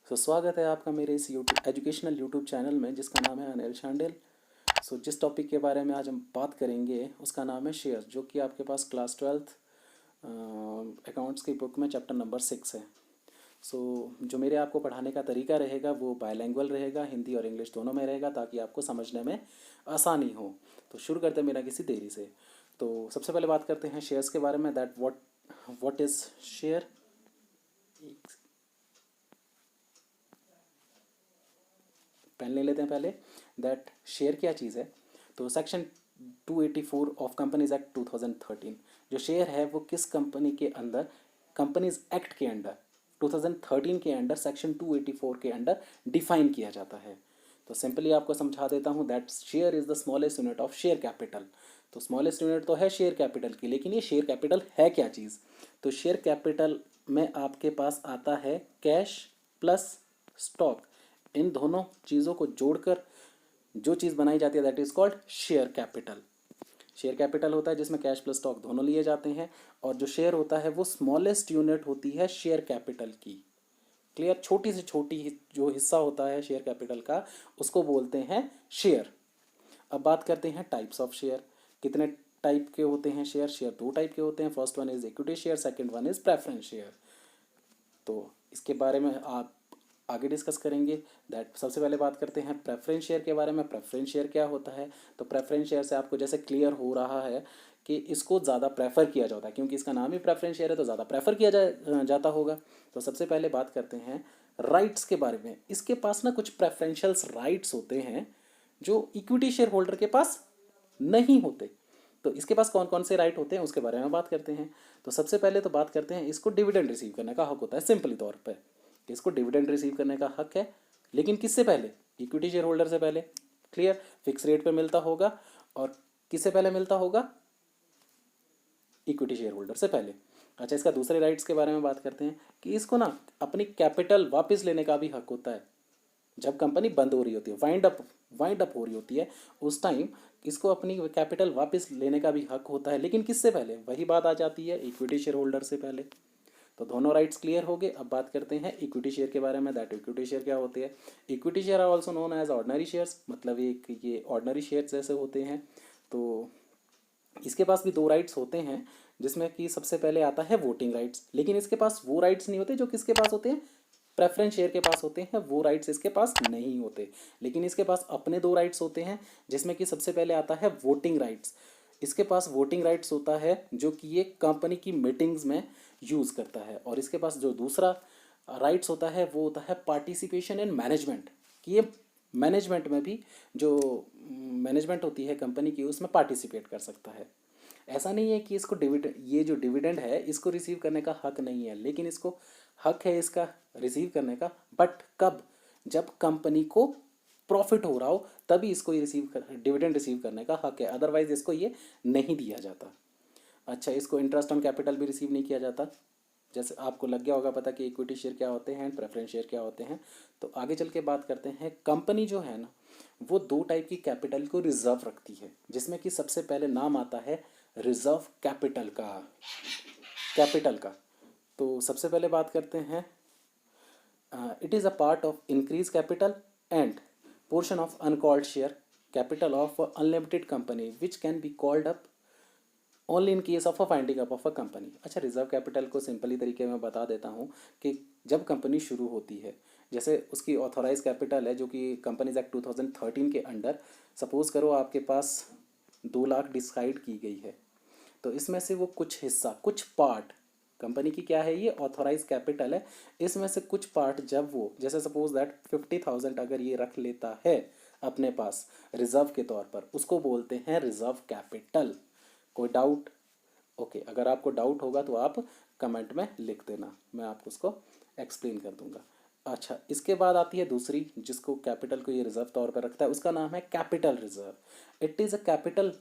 स्वागत है आपका मेरे इस एजुकेशनल यूट्यूब चैनल में जिसका नाम है अनिल शांडिल। जिस टॉपिक के बारे में आज हम बात करेंगे उसका नाम है शेयर, जो कि आपके पास क्लास 12th अकाउंट्स की बुक में चैप्टर नंबर 6 है। जो मेरे आपको पढ़ाने का तरीका रहेगा वो बायलैंग्वेज रहेगा, हिंदी और इंग्लिश दोनों में रहेगा, ताकि आपको समझने में आसानी हो। तो शुरू करते हैं बिना किसी देरी से। तो सबसे पहले बात करते हैं शेयर्स के बारे में, that what is share. Pen ले लेते हैं पहले। दैट शेयर क्या चीज़ है। तो सेक्शन 284 ऑफ कंपनीज एक्ट 2013, जो शेयर है वो किस कंपनी के अंदर, कंपनीज एक्ट के अंडर 2013 के अंडर सेक्शन 284 के अंडर डिफाइन किया जाता है। तो सिंपली आपको समझा देता हूँ that share is the smallest unit of share capital. तो स्मॉलेस्ट यूनिट तो है शेयर कैपिटल की, लेकिन ये शेयर कैपिटल है क्या चीज़। तो शेयर कैपिटल में आपके पास आता है कैश प्लस स्टॉक। इन दोनों चीज़ों को जोड़कर जो चीज़ बनाई जाती है that is called share capital. Share capital होता है जिसमें कैश प्लस स्टॉक दोनों लिए जाते हैं, और जो शेयर होता है वो स्मॉलेस्ट यूनिट होती है शेयर कैपिटल की। क्लियर। छोटी से छोटी जो हिस्सा होता है शेयर कैपिटल का उसको बोलते हैं शेयर। अब बात करते हैं टाइप्स ऑफ शेयर। कितने टाइप के होते हैं शेयर। शेयर दो टाइप के होते हैं। First one is equity share, second one is preference share. तो इसके बारे में आप आगे डिस्कस करेंगे। दैट सबसे पहले बात करते हैं प्रेफरेंस शेयर के बारे में। प्रेफरेंस शेयर क्या होता है। तो प्रेफरेंस शेयर से आपको जैसे क्लियर हो रहा है कि इसको ज़्यादा प्रेफर किया जाता है, क्योंकि इसका नाम ही प्रेफरेंस शेयर है तो ज़्यादा प्रेफर किया जाता होगा। तो सबसे पहले बात करते हैं राइट्स के बारे में। इसके पास ना कुछ प्रेफरेंशियल्स राइट्स होते हैं जो इक्विटी शेयर होल्डर के पास नहीं होते। तो इसके पास कौन कौन से राइट होते हैं उसके बारे में बात करते हैं। तो सबसे पहले तो बात करते हैं, इसको डिविडेंड रिसीव करने का हक होता है। सिंपली तौर पर इसको डिविडेंड रिसीव करने का हक है, लेकिन किससे पहले, इक्विटी शेयर होल्डर से पहले। क्लियर। फिक्स रेट पे मिलता होगा, और किससे पहले मिलता होगा, इक्विटी शेयर होल्डर से पहले। अच्छा, इसका दूसरे राइट्स के बारे में बात करते हैं कि इसको ना अपनी कैपिटल वापस लेने का भी हक होता है। जब कंपनी बंद हो रही होती है, वाइंड अप हो रही होती है, उस टाइम इसको अपनी कैपिटल वापस लेने का भी हक होता है, लेकिन किससे पहले, वही बात आ जाती है इक्विटी शेयर होल्डर से पहले। तो दोनों राइट्स क्लियर हो गए। अब बात करते हैं इक्विटी शेयर के बारे में। दैट इक्विटी शेयर क्या होती है। Equity share are also known as ordinary shares, मतलब ये ऑर्डनरी शेयर जैसे होते हैं। तो इसके पास भी दो राइट्स होते हैं, जिसमें कि सबसे पहले आता है वोटिंग राइट्स। लेकिन इसके पास वो राइट्स नहीं होते जो किसके पास होते हैं, प्रेफरेंस शेयर के पास होते हैं। वो राइट्स इसके पास नहीं होते, लेकिन इसके पास अपने दो राइट्स होते हैं, जिसमें कि सबसे पहले आता है वोटिंग राइट्स। इसके पास वोटिंग राइट्स होता है जो कि ये कंपनी की मीटिंग्स में यूज़ करता है। और इसके पास जो दूसरा राइट्स होता है वो होता है पार्टिसिपेशन इन मैनेजमेंट, कि ये मैनेजमेंट में भी, जो मैनेजमेंट होती है कंपनी की, उसमें पार्टिसिपेट कर सकता है। ऐसा नहीं है कि इसको ये जो डिविडेंड है इसको रिसीव करने का हक नहीं है, लेकिन इसको हक है इसका रिसीव करने का। बट कब, जब कंपनी को प्रॉफिट हो रहा हो तभी इसको ये डिविडेंड रिसीव करने का हक है, अदरवाइज इसको ये नहीं दिया जाता। अच्छा, इसको इंटरेस्ट ऑन कैपिटल भी रिसीव नहीं किया जाता। जैसे आपको लग गया होगा पता कि इक्विटी शेयर क्या होते हैं, प्रेफरेंस शेयर क्या होते हैं। तो आगे चल के बात करते हैं। कंपनी जो है ना वो दो टाइप की कैपिटल को रिजर्व रखती है, जिसमें कि सबसे पहले नाम आता है रिजर्व कैपिटल का। तो सबसे पहले बात करते हैं, it is a part of increase capital end portion of uncalled share capital of unlimited company which can be called up only in case of a finding up of a company. अच्छा, reserve capital को simply तरीके में बता देता हूँ कि जब company शुरू होती है, जैसे उसकी ऑथोराइज कैपिटल है जो कि कंपनीज एक्ट 2013 के अंडर, सपोज करो आपके पास 2 लाख डिसाइड की गई है, तो इसमें से वो कुछ हिस्सा, कुछ पार्ट, कंपनी की क्या है ये ऑथोराइज कैपिटल है, इसमें से कुछ पार्ट जब वो, जैसे सपोज दैट 50,000 अगर ये रख लेता है अपने पास रिजर्व के तौर पर, उसको बोलते हैं रिजर्व कैपिटल। कोई डाउट? ओके, अगर आपको डाउट होगा तो आप कमेंट में लिख देना, मैं आपको उसको एक्सप्लेन कर दूंगा। अच्छा, इसके बाद आती है दूसरी, जिसको कैपिटल को ये रिजर्व तौर पर रखता है, उसका नाम है capital reserve. It is a capital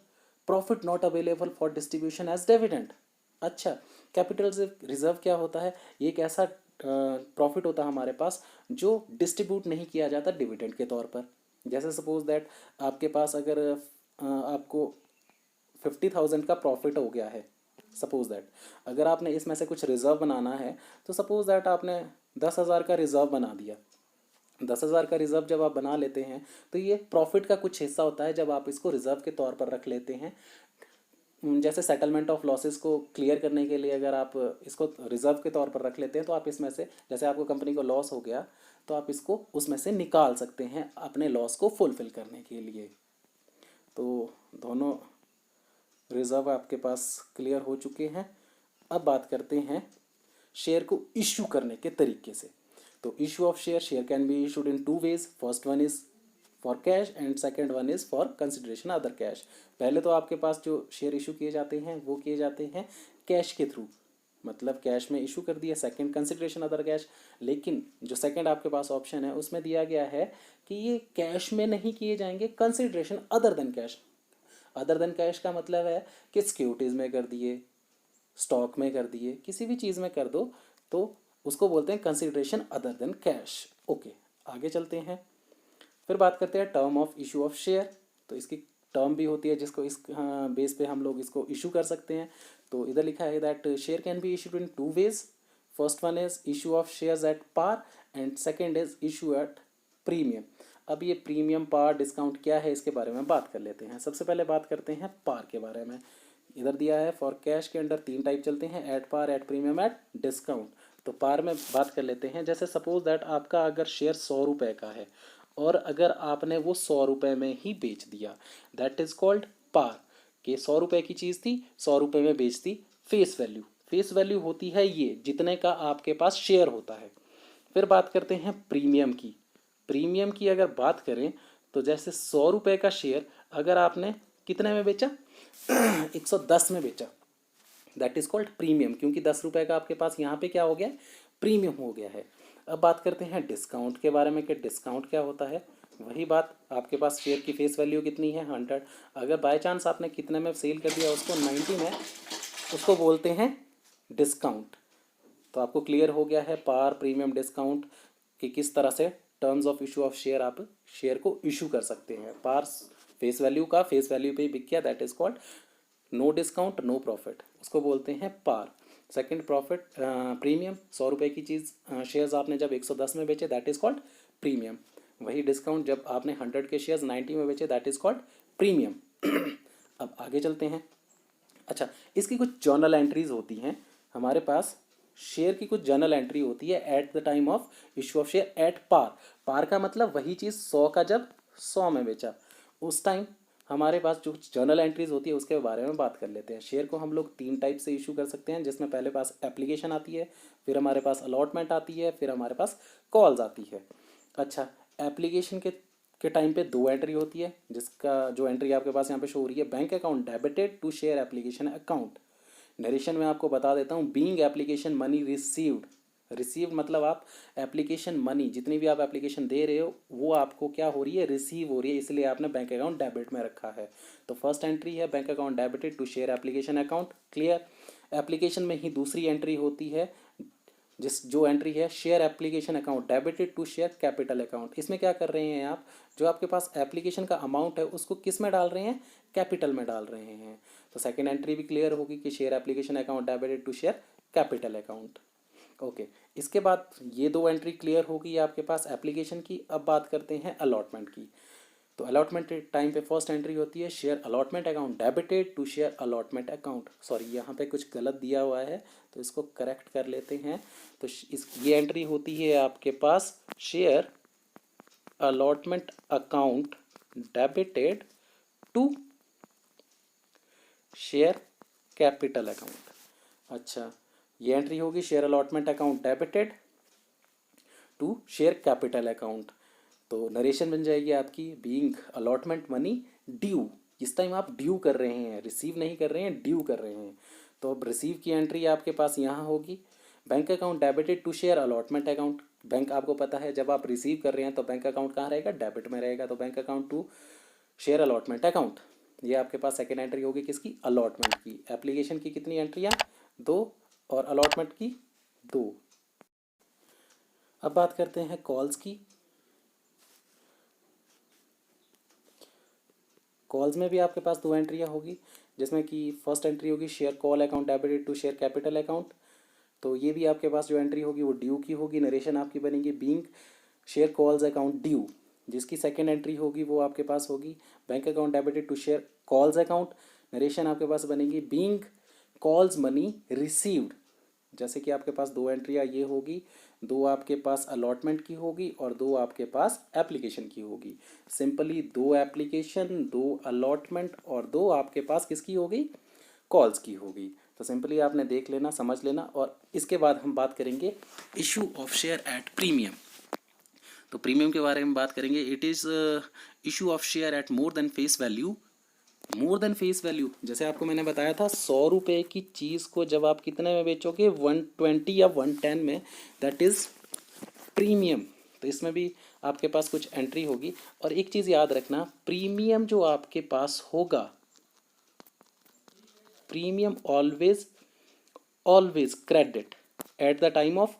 profit not available for distribution as dividend. अच्छा, कैपिटल रिजर्व क्या होता है, ये एक ऐसा प्रॉफिट होता है हमारे पास जो डिस्ट्रीब्यूट नहीं किया जाता डिविडेंड के तौर पर। जैसे सपोज दैट आपके पास अगर आपको 50,000 का प्रॉफिट हो गया है, सपोज दैट अगर आपने इसमें से कुछ रिजर्व बनाना है, तो सपोज दैट आपने 10,000 का रिजर्व बना दिया, 10,000 का रिजर्व जब आप बना लेते हैं तो ये प्रॉफिट का कुछ हिस्सा होता है जब आप इसको रिजर्व के तौर पर रख लेते हैं। जैसे सेटलमेंट ऑफ लॉसेस को क्लियर करने के लिए अगर आप इसको रिजर्व के तौर पर रख लेते हैं तो आप इसमें से, जैसे आपको कंपनी को लॉस हो गया तो आप इसको उसमें से निकाल सकते हैं अपने लॉस को फुलफिल करने के लिए। तो दोनों रिजर्व आपके पास क्लियर हो चुके हैं। अब बात करते हैं शेयर को इशू करने के तरीके से। तो issue of share can be issued in 2 ways. First one is for cash and second one is for consideration other cash. पहले तो आपके पास जो शेयर इशू किए जाते हैं वो किए जाते हैं कैश के थ्रू, मतलब कैश में इशू कर दिया। सेकंड कंसिडरेशन अदर कैश, लेकिन जो सेकंड आपके पास ऑप्शन है उसमें दिया गया है कि ये कैश में नहीं किए जाएंगे, consideration other than cash. Other than cash का मतलब है कि सिक्योरिटीज़ में कर दिए, स्टॉक में कर दिए, किसी भी चीज़ में कर दो तो उसको बोलते हैं consideration other than cash. Okay, आगे चलते हैं। फिर बात करते हैं term of issue of share. तो इसकी टर्म भी होती है जिसको इस बेस पे हम लोग इसको इशू कर सकते हैं। तो इधर लिखा है that share can be issued in 2 ways. First one is issue of shares at par and second is issue at premium. अब ये प्रीमियम, पार, डिस्काउंट क्या है इसके बारे में बात कर लेते हैं। सबसे पहले बात करते हैं पार के बारे में। इधर दिया है फॉर कैश के अंडर 3 टाइप चलते हैं, at par, at premium, at discount. तो पार में बात कर लेते हैं। जैसे सपोज दैट आपका अगर शेयर 100 रुपये का है और अगर आपने वो 100 रुपये में ही बेच दिया, दैट इज कॉल्ड पार। कि 100 रुपये की चीज़ थी, 100 रुपये में बेच दी। फेस वैल्यू, फेस वैल्यू होती है ये जितने का आपके पास शेयर होता है। फिर बात करते हैं प्रीमियम की। प्रीमियम की अगर बात करें तो जैसे 100 रुपये का शेयर अगर आपने कितने में बेचा 110 में बेचा, दैट इज कॉल्ड प्रीमियम, क्योंकि 10 रुपये का आपके पास यहाँ पे क्या हो गया, प्रीमियम हो गया है। अब बात करते हैं डिस्काउंट के बारे में कि डिस्काउंट क्या होता है। वही बात, आपके पास शेयर की फेस वैल्यू कितनी है 100, अगर बाय चांस आपने कितने में सेल कर दिया उसको 90 में, उसको बोलते हैं डिस्काउंट। तो आपको क्लियर हो गया है पार, प्रीमियम, डिस्काउंट कि किस तरह से terms of issue of share आप शेयर को इशू कर सकते हैं। पार फेस वैल्यू का फेस वैल्यू पे ही बिक गया, that is called no discount no profit, उसको बोलते हैं पार। सेकंड प्रॉफिट प्रीमियम, 100 रुपये की चीज़ शेयर्स आपने जब 110 में बेचे दैट इज कॉल्ड प्रीमियम। वही डिस्काउंट जब आपने 100 के शेयर्स 90 में बेचे दैट इज कॉल्ड प्रीमियम। अब आगे चलते हैं। अच्छा, इसकी कुछ जर्नल एंट्रीज होती हैं हमारे पास। शेयर की कुछ जर्नल एंट्री होती है at the time of issue of share at par. Par का मतलब वही चीज़ 100 का जब 100 में बेचा, उस टाइम हमारे पास जो जर्नल एंट्रीज होती है उसके बारे में बात कर लेते हैं। शेयर को हम लोग 3 टाइप से इशू कर सकते हैं, जिसमें पहले पास एप्लीकेशन आती है, फिर हमारे पास अलॉटमेंट आती है, फिर हमारे पास कॉल्स आती है। अच्छा, एप्लीकेशन के टाइम पे 2 एंट्री होती है, जिसका जो एंट्री आपके पास यहाँ पे शो हो रही है, bank account debited to share application account. Narration में आपको बता देता हूँ, being application money received. Receive मतलब आप एप्लीकेशन मनी, जितनी भी आप एप्लीकेशन दे रहे हो वो आपको क्या हो रही है, रिसीव हो रही है, इसलिए आपने बैंक अकाउंट डेबिट में रखा है। तो फर्स्ट एंट्री है bank account debited to share application account, clear. Application में ही दूसरी एंट्री होती है जो एंट्री है share application account debited to share capital account. इसमें क्या कर रहे हैं आप, जो आपके पास एप्लीकेशन का अमाउंट है उसको किस में डाल रहे हैं, कैपिटल में डाल रहे हैं। तो सेकंड एंट्री भी क्लियर होगी कि share application account debited to share capital account. Okay, इसके बाद ये 2 एंट्री क्लियर होगी आपके पास एप्लीकेशन की। अब बात करते हैं अलॉटमेंट की। तो अलॉटमेंट टाइम पे फर्स्ट एंट्री होती है share allotment account debited to share allotment account. Sorry, यहाँ पे कुछ गलत दिया हुआ है तो इसको करेक्ट कर लेते हैं। तो ये एंट्री होती है आपके पास share allotment account debited to share capital account. अच्छा, ये एंट्री होगी share allotment account debited to share capital account. तो नरेशन बन जाएगी आपकी बीइंग अलॉटमेंट मनी ड्यू। इस टाइम आप ड्यू कर रहे हैं, रिसीव नहीं कर रहे हैं, ड्यू कर रहे हैं। तो अब रिसीव की एंट्री आपके पास यहाँ होगी bank account debited to share allotment account. Bank आपको पता है जब आप रिसीव कर रहे हैं तो बैंक अकाउंट कहाँ रहेगा, डेबिट में रहेगा। तो bank account to share allotment account, ये आपके पास सेकेंड एंट्री होगी किसकी, अलॉटमेंट की। एप्लीकेशन की कितनी एंट्रियाँ, 2, और अलॉटमेंट की 2। अब बात करते हैं कॉल्स की। कॉल्स में भी आपके पास 2 एंट्रियाँ होगी, जिसमें कि फर्स्ट एंट्री होगी share call account debited to share capital account. तो ये भी आपके पास जो एंट्री होगी वो ड्यू की होगी। नरेशन आपकी बनेगी being share calls account due, जिसकी सेकेंड एंट्री होगी वो आपके पास होगी bank account debited to share calls account. Narration आपके पास बनेगी बीइंग कॉल्स मनी रिसीव्ड, जैसे कि आपके पास दो एंट्रियाँ ये होगी, दो आपके पास अलॉटमेंट की होगी और दो आपके पास एप्लीकेशन की होगी। सिंपली दो एप्लीकेशन, दो अलॉटमेंट और दो आपके पास किसकी होगी, कॉल्स की होगी। तो सिंपली आपने देख लेना, समझ लेना। और इसके बाद हम बात करेंगे issue of share at premium. तो प्रीमियम के बारे में बात करेंगे। It is issue of share eight more than face value. More than face value, जैसे आपको मैंने बताया था 100 रुपये की चीज़ को जब आप कितने में बेचोगे, 120 या 110 में, दैट इज़ प्रीमियम। तो इसमें भी आपके पास कुछ एंट्री होगी। और एक चीज़ याद रखना, प्रीमियम जो आपके पास होगा, premium always always credit at the time of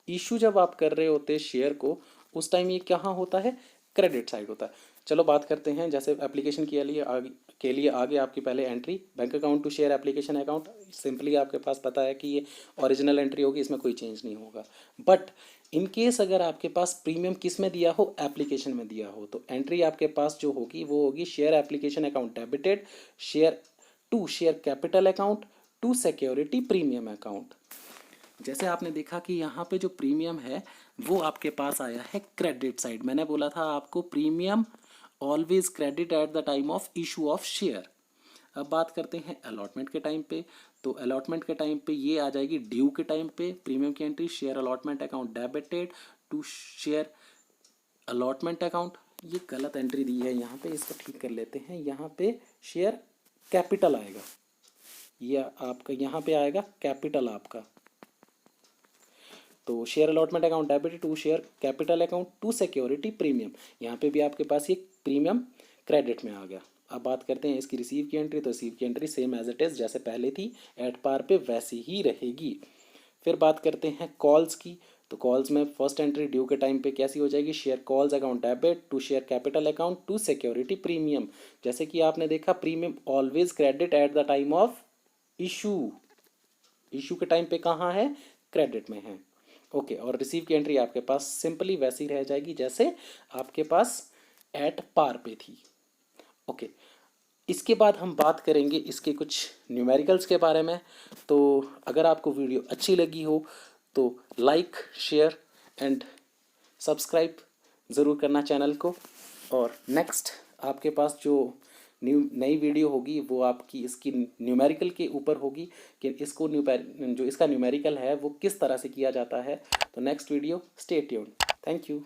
issue. जब आप कर रहे होते शेयर को, उस टाइम ये कहाँ होता है, क्रेडिट साइड होता है। चलो बात करते हैं, जैसे एप्लीकेशन के लिए आगे आपकी पहले entry bank account to share application account. Simply आपके पास पता है कि ये ओरिजिनल एंट्री होगी, इसमें कोई चेंज नहीं होगा। बट इन केस अगर आपके पास प्रीमियम किस में दिया हो, एप्लीकेशन में दिया हो, तो एंट्री आपके पास जो होगी वो होगी share application account debited share to share capital account to security premium account. जैसे आपने देखा कि यहाँ पे जो प्रीमियम है वो आपके पास आया है क्रेडिट साइड। मैंने बोला था आपको premium always credit at the time of issue of share. अब बात करते हैं अलॉटमेंट के टाइम पे। तो अलॉटमेंट के टाइम पे ये आ जाएगी ड्यू के टाइम पे प्रीमियम की entry, share allotment account debited to share allotment account. ये गलत एंट्री दी है यहाँ पे, इसको ठीक कर लेते हैं। यहाँ पे शेयर कैपिटल आएगा, ये आपका यहाँ पे आएगा कैपिटल आपका। तो share allotment account debited to share capital account to security premium, यहाँ पे भी आपके पास ये प्रीमियम क्रेडिट में आ गया। अब बात करते हैं इसकी रिसीव की एंट्री। तो रिसीव की entry same as it is, जैसे पहले थी एट पार पे वैसी ही रहेगी। फिर बात करते हैं कॉल्स की। तो कॉल्स में फर्स्ट एंट्री ड्यू के टाइम पे कैसी हो जाएगी, share calls account debit to share capital account to security premium. जैसे कि आपने देखा premium always credit at the time of issue, issue के टाइम पे कहाँ है, क्रेडिट में है। ओके, और रिसीव की एंट्री आपके पास सिंपली वैसी रह जाएगी जैसे आपके पास एट पार पे थी। ओके, इसके बाद हम बात करेंगे इसके कुछ न्यूमेरिकल्स के बारे में। तो अगर आपको वीडियो अच्छी लगी हो तो लाइक, शेयर एंड सब्सक्राइब ज़रूर करना चैनल को। और नेक्स्ट आपके पास जो नई वीडियो होगी वो आपकी इसकी न्यूमेरिकल के ऊपर होगी कि इसको जो इसका न्यूमेरिकल है वो किस तरह से किया जाता है। तो next video, stay tuned. Thank you.